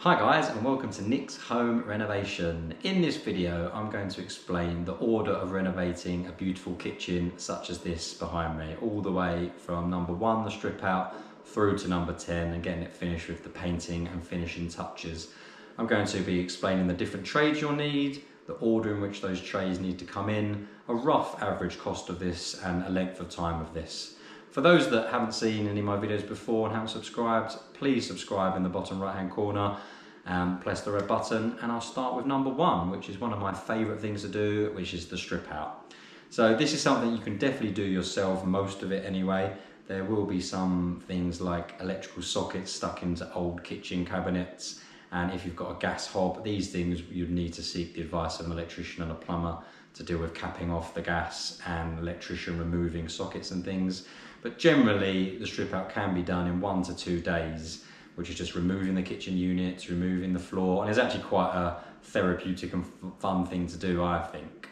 Hi guys, and welcome to Nick's Home Renovation. In this video I'm going to explain the order of renovating a beautiful kitchen such as this behind me, all the way from number 1, the strip out, through to number 10 and getting it finished with the painting and finishing touches. I'm going to be explaining the different trades you'll need, the order in which those trays need to come in, a rough average cost of this and a length of time of this. For those that haven't seen any of my videos before and haven't subscribed, please subscribe in the bottom right hand corner and press the red button, and I'll start with number 1, which is one of my favourite things to do, which is the strip out. So this is something you can definitely do yourself, most of it anyway. There will be some things like electrical sockets stuck into old kitchen cabinets, and if you've got a gas hob, these things you'd need to seek the advice of an electrician and a plumber to deal with capping off the gas and electrician removing sockets and things. But generally the strip out can be done in 1 to 2 days, which is just removing the kitchen units, removing the floor, and it's actually quite a therapeutic and fun thing to do, I think.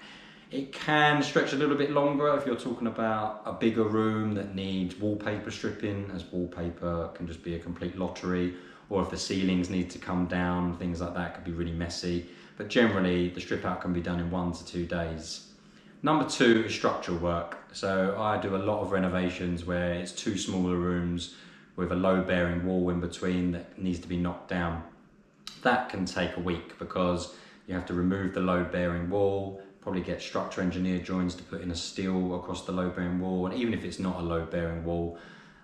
It can stretch a little bit longer if you're talking about a bigger room that needs wallpaper stripping, as wallpaper can just be a complete lottery, or if the ceilings need to come down, things like that could be really messy. But generally, the strip out can be done in 1 to 2 days. Number 2 is structural work. So I do a lot of renovations where it's 2 smaller rooms with a load-bearing wall in between that needs to be knocked down. That can take a week because you have to remove the load-bearing wall, probably get structural engineer joins to put in a steel across the load-bearing wall, and even if it's not a load-bearing wall,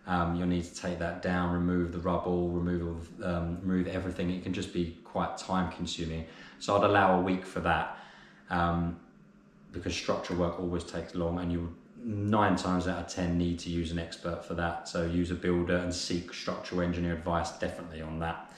you'll need to take that down, remove the rubble, remove everything. It can just be quite time-consuming. So I'd allow a week for that because structural work always takes long, and you 9 times out of 10 need to use an expert for that. So use a builder and seek structural engineer advice definitely on that.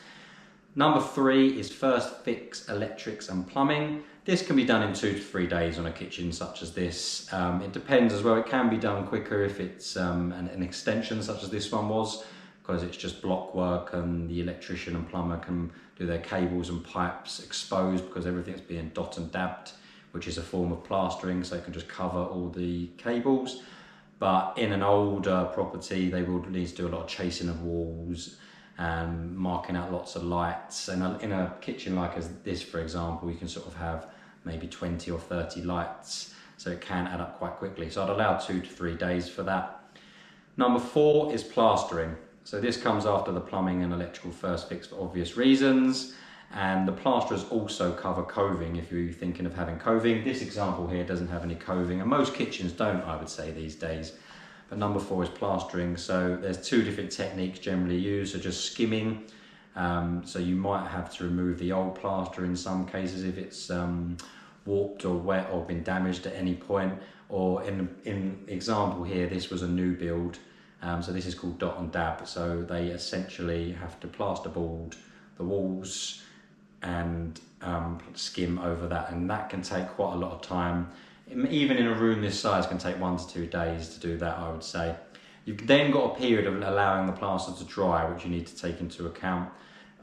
Number 3 is first fix electrics and plumbing. This can be done in 2 to 3 days on a kitchen such as this. It depends as well. It can be done quicker if it's an extension such as this one was, because it's just block work and the electrician and plumber can do their cables and pipes exposed because everything's being dot and dabbed, which is a form of plastering, so it can just cover all the cables. But in an older property, they will need to do a lot of chasing of walls and marking out lots of lights. And in a kitchen like as this, for example, you can sort of have maybe 20 or 30 lights, so it can add up quite quickly. So I'd allow 2 to 3 days for that. Number 4 is plastering. So this comes after the plumbing and electrical first fix for obvious reasons. And the plasterers also cover coving if you're thinking of having coving. This example here doesn't have any coving, and most kitchens don't, I would say, these days. But number 4 is plastering. So there's 2 different techniques generally used. So just skimming. So you might have to remove the old plaster in some cases if it's warped or wet or been damaged at any point. Or in example here, this was a new build. So this is called dot and dab. So they essentially have to plasterboard the walls and skim over that, and that can take quite a lot of time. Even in a room this size can take 1 to 2 days to do that, I would say. You've then got a period of allowing the plaster to dry, which you need to take into account.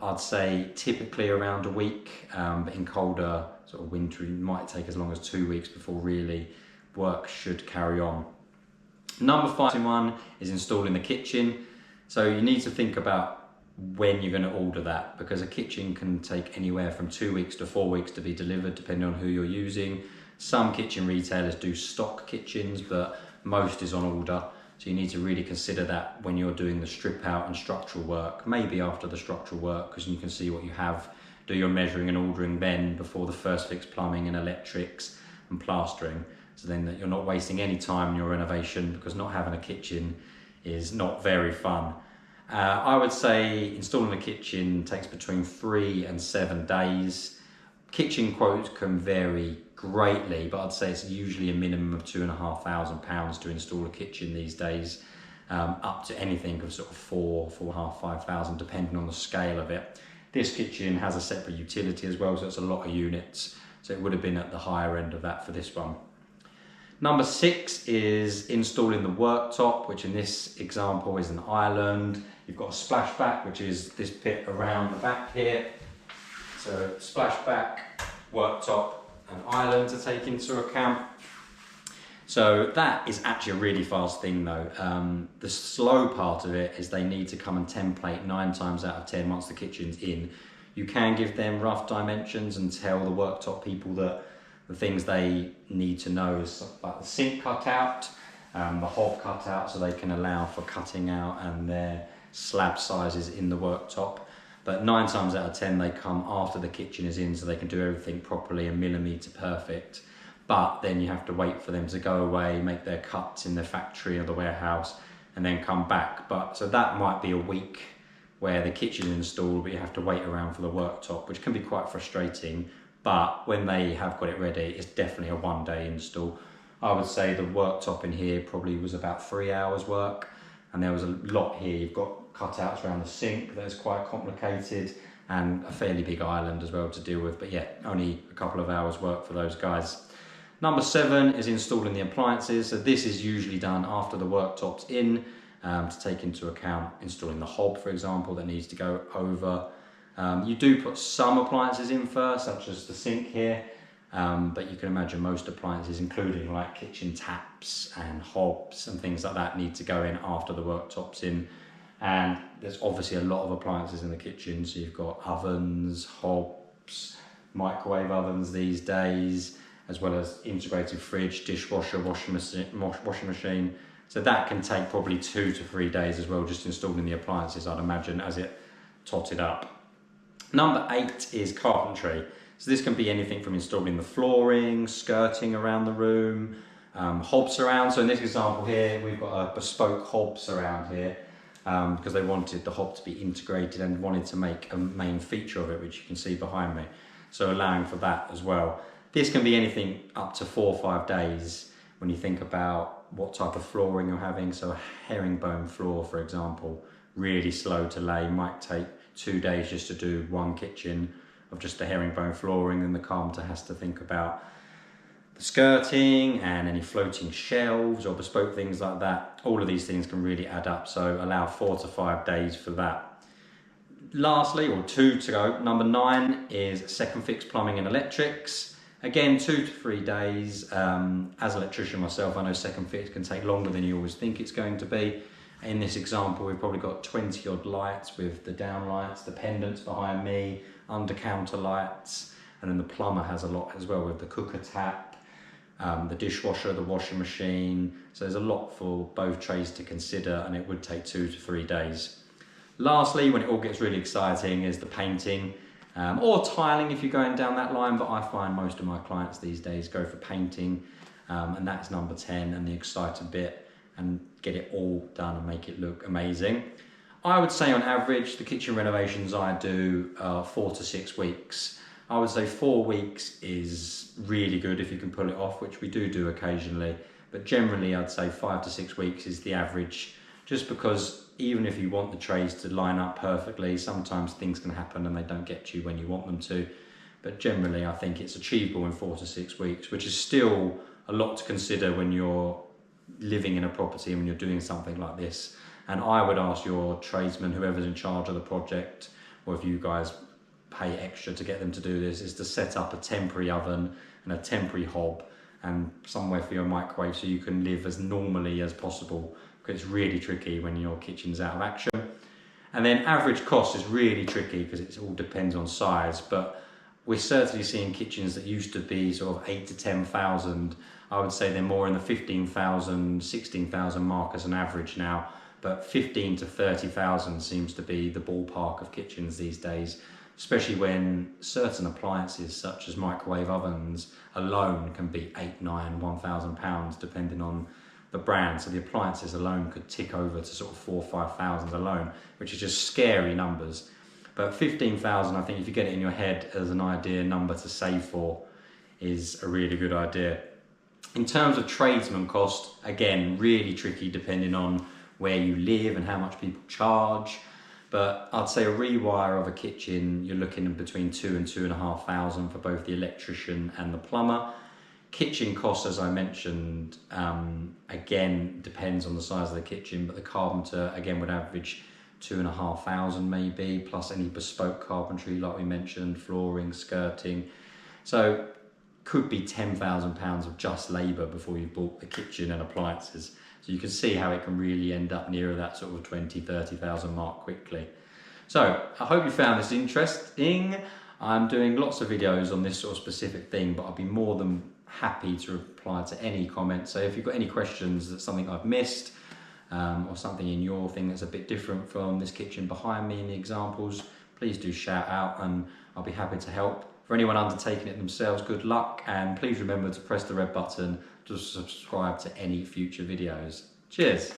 I'd say typically around a week, but in colder sort of winter it might take as long as 2 weeks before really work should carry on. Number 5 is installing the kitchen. So you need to think about when you're going to order that, because a kitchen can take anywhere from 2 weeks to 4 weeks to be delivered depending on who you're using. Some kitchen retailers do stock kitchens, but most is on order. So you need to really consider that when you're doing the strip out and structural work, maybe after the structural work, because you can see what you have, do your measuring and ordering then before the first fix plumbing and electrics and plastering. So then that you're not wasting any time in your renovation, because not having a kitchen is not very fun. I would say installing a kitchen takes between 3 and 7 days. Kitchen quotes can vary greatly, but I'd say it's usually a minimum of £2,500 to install a kitchen these days, up to anything of sort of 4,500, 5,000, depending on the scale of it. This kitchen has a separate utility as well, so it's a lot of units, so it would have been at the higher end of that for this one. Number 6 is installing the worktop, which in this example is an island. You've got a splashback, which is this bit around the back here. So splashback, worktop, and island to take into account. So that is actually a really fast thing though. The slow part of it is they need to come and template 9 times out of 10 once the kitchen's in. You can give them rough dimensions and tell the worktop people that the things they need to know is like the sink cutout, the hob cutout, so they can allow for cutting out and their slab sizes in the worktop. But 9 times out of 10 they come after the kitchen is in, so they can do everything properly and millimetre perfect. But then you have to wait for them to go away, make their cuts in the factory or the warehouse, and then come back. But so that might be a week where the kitchen is installed, but you have to wait around for the worktop, which can be quite frustrating. But when they have got it ready, it's definitely a 1-day install. I would say the worktop in here probably was about 3 hours work, and there was a lot here. You've got cutouts around the sink that's quite complicated, and a fairly big island as well to deal with. But yeah, only a couple of hours work for those guys. Number 7 is installing the appliances. So this is usually done after the worktop's in, to take into account installing the hob, for example, that needs to go over. You do put some appliances in first, such as the sink here, but you can imagine most appliances, including like kitchen taps and hobs and things like that, need to go in after the worktop's in. And there's obviously a lot of appliances in the kitchen, so you've got ovens, hobs, microwave ovens these days, as well as integrated fridge, dishwasher, washing machine. So that can take probably 2 to 3 days as well, just installing the appliances, I'd imagine, as it totted up. Number 8 is carpentry. So this can be anything from installing the flooring, skirting around the room, hob surround. So in this example here, we've got a bespoke hob surround here, because they wanted the hob to be integrated and wanted to make a main feature of it, which you can see behind me. So allowing for that as well. This can be anything up to 4 or 5 days when you think about what type of flooring you're having. So a herringbone floor, for example, really slow to lay, might take 2 days just to do one kitchen of just the herringbone flooring. Then the carpenter has to think about the skirting and any floating shelves or bespoke things like that. All of these things can really add up, so allow 4 to 5 days for that. Lastly, or 2 to go, number 9 is second fix plumbing and electrics. Again, 2 to 3 days. As an electrician myself, I know second fix can take longer than you always think it's going to be. In this example, we've probably got 20 odd lights with the down lights, the pendants behind me, under counter lights, and then the plumber has a lot as well with the cooker tap, the dishwasher, the washing machine. So there's a lot for both trades to consider, and it would take 2 to 3 days. Lastly, when it all gets really exciting, is the painting. Or tiling if you're going down that line, but I find most of my clients these days go for painting, and that's number 10 and the exciting bit, and get it all done and make it look amazing. I would say on average the kitchen renovations I do are 4 to 6 weeks. I would say 4 weeks is really good if you can pull it off, which we do occasionally, but generally I'd say 5 to 6 weeks is the average, just because even if you want the trays to line up perfectly, sometimes things can happen and they don't get to you when you want them to. But generally I think it's achievable in 4 to 6 weeks, which is still a lot to consider when you're living in a property and when you're doing something like this. And I would ask your tradesman, whoever's in charge of the project, or if you guys pay extra to get them to do this, is to set up a temporary oven and a temporary hob and somewhere for your microwave so you can live as normally as possible, because it's really tricky when your kitchen's out of action. And then average cost is really tricky because it all depends on size, but we're certainly seeing kitchens that used to be sort of 8 to 10,000. I would say they're more in the 15,000, 16,000 mark as an average now, but 15 to 30,000 seems to be the ballpark of kitchens these days, especially when certain appliances such as microwave ovens alone can be 8, 9, 1,000 pounds depending on the brand. So the appliances alone could tick over to sort of 4,000 or 5,000 alone, which is just scary numbers. But 15,000, I think if you get it in your head as an idea number to save for, is a really good idea. In terms of tradesman cost, again, really tricky depending on where you live and how much people charge. But I'd say a rewire of a kitchen, you're looking in between 2,000 and 2,500 for both the electrician and the plumber. Kitchen costs, as I mentioned, again, depends on the size of the kitchen, but the carpenter, again, would average 2,500 maybe, plus any bespoke carpentry, like we mentioned, flooring, skirting. So could be £10,000 of just labour before you've bought the kitchen and appliances. So you can see how it can really end up nearer that sort of 20,000, 30,000 mark quickly. So I hope you found this interesting. I'm doing lots of videos on this sort of specific thing, but I'll be more than happy to reply to any comments. So if you've got any questions, that's something I've missed, or something in your thing that's a bit different from this kitchen behind me in the examples, please do shout out and I'll be happy to help. For anyone undertaking it themselves, good luck, and please remember to press the red button to subscribe to any future videos. Cheers!